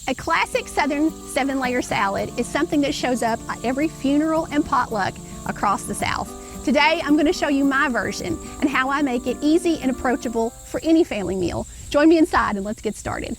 A classic Southern 7-layer salad is something that shows up at every funeral and potluck across the South. Today, I'm going to show you my version and how I make it easy and approachable for any family meal. Join me inside and let's get started.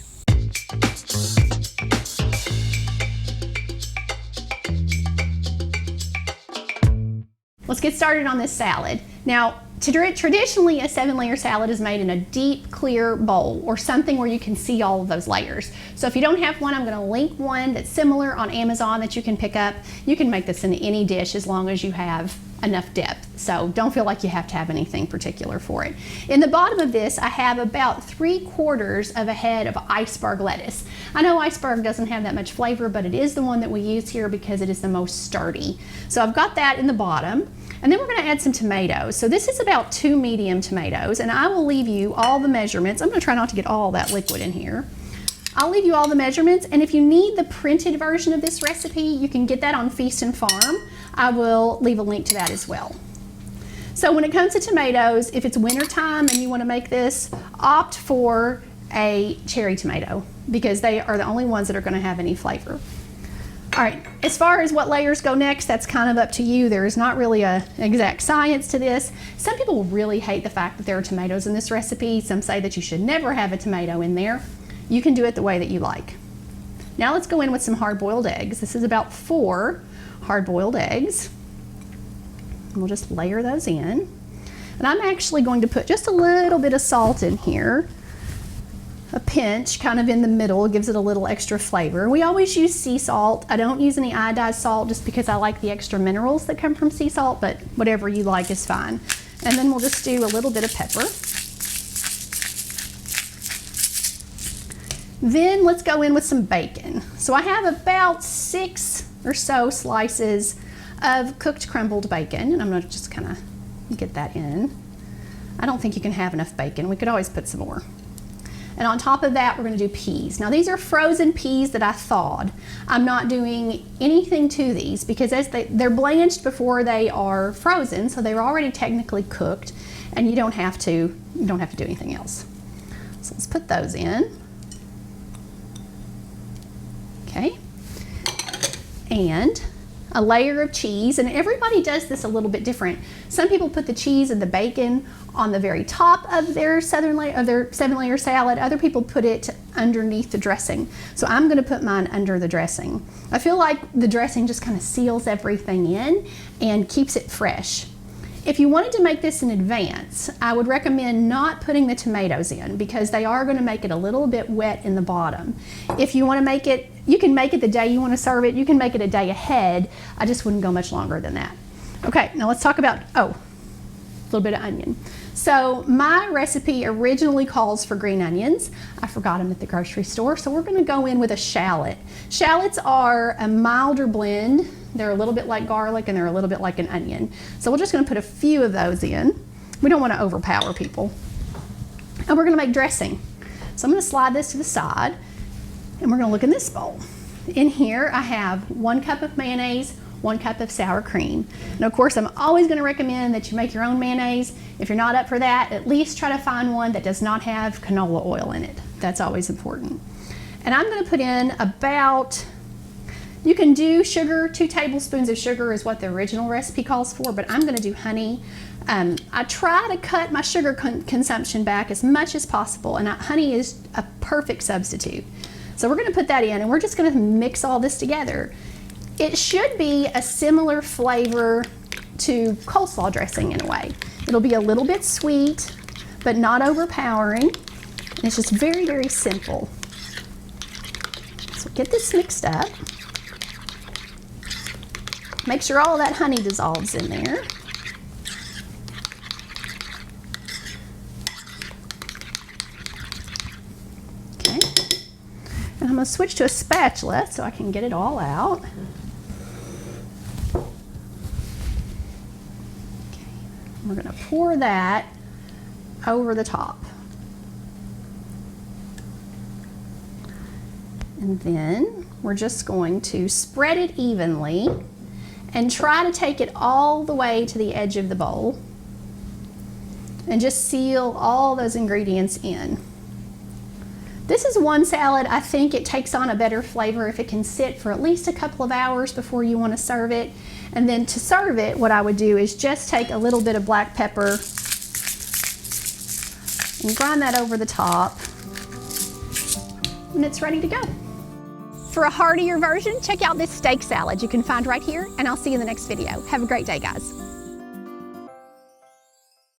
Let's get started on this salad. Now, traditionally a 7-layer salad is made in a deep, clear bowl or something where you can see all of those layers. So if you don't have one, I'm going to link one that's similar on Amazon that you can pick up. You can make this in any dish as long as you have enough depth. So don't feel like you have to have anything particular for it. In the bottom of this, I have about 3/4 of a head of iceberg lettuce. I know iceberg doesn't have that much flavor, but it is the one that we use here because it is the most sturdy. So I've got that in the bottom. And then we're going to add some tomatoes. So this is about 2 medium tomatoes, and I will leave you all the measurements. I'm going to try not to get all that liquid in here. I'll leave you all the measurements, and if you need the printed version of this recipe, you can get that on Feast and Farm. I will leave a link to that as well. So when it comes to tomatoes, if it's winter time and you want to make this, opt for a cherry tomato because they are the only ones that are going to have any flavor. All right, as far as what layers go next, that's kind of up to you. There is not really an exact science to this. Some people really hate the fact that there are tomatoes in this recipe. Some say that you should never have a tomato in there. You can do it the way that you like. Now let's go in with some hard-boiled eggs. This is about 4 hard-boiled eggs. And we'll just layer those in. And I'm actually going to put just a little bit of salt in here. A pinch kind of in the middle gives it a little extra flavor. We always use sea salt. I don't use any iodized salt just because I like the extra minerals that come from sea salt, but whatever you like is fine. And then we'll just do a little bit of pepper. Then let's go in with some bacon. So I have about 6 or so slices of cooked crumbled bacon, and I'm going to just kind of get that in. I don't think you can have enough bacon. We could always put some more. And on top of that, we're going to do peas. Now these are frozen peas that I thawed. I'm not doing anything to these because as they're blanched before they are frozen, so they're already technically cooked, and you don't have to do anything else. So let's put those in. Okay. And a layer of cheese, and everybody does this a little bit different. Some people put the cheese and the bacon on the very top of their 7-layer salad. Other people put it underneath the dressing. So I'm going to put mine under the dressing. I feel like the dressing just kind of seals everything in and keeps it fresh. If you wanted to make this in advance, I would recommend not putting the tomatoes in because they are going to make it a little bit wet in the bottom. If you want to make it, you can make it the day you want to serve it. You can make it a day ahead. I just wouldn't go much longer than that. Okay, now let's talk about, a little bit of onion. So my recipe originally calls for green onions. I forgot them at the grocery store, so we're going to go in with a shallot. Shallots are a milder blend. They're a little bit like garlic and they're a little bit like an onion. So we're just going to put a few of those in. We don't want to overpower people. And we're going to make dressing. So I'm going to slide this to the side and we're going to look in this bowl. In here I have 1 cup of mayonnaise, 1 cup of sour cream. And of course I'm always going to recommend that you make your own mayonnaise. If you're not up for that, at least try to find one that does not have canola oil in it. That's always important. And I'm going to put in about, you can do sugar, 2 tablespoons of sugar is what the original recipe calls for, but I'm going to do honey. I try to cut my sugar consumption back as much as possible, and honey is a perfect substitute. So we're going to put that in, and we're just going to mix all this together. It should be a similar flavor to coleslaw dressing in a way. It'll be a little bit sweet, but not overpowering. And it's just very, very simple. So get this mixed up. Make sure all that honey dissolves in there. Okay. And I'm going to switch to a spatula so I can get it all out. We're going to pour that over the top. And then we're just going to spread it evenly and try to take it all the way to the edge of the bowl and just seal all those ingredients in. This is one salad. I think it takes on a better flavor if it can sit for at least a couple of hours before you want to serve it. And then to serve it, what I would do is just take a little bit of black pepper and grind that over the top, and it's ready to go. For a heartier version, check out this steak salad you can find right here, and I'll see you in the next video. Have a great day, guys.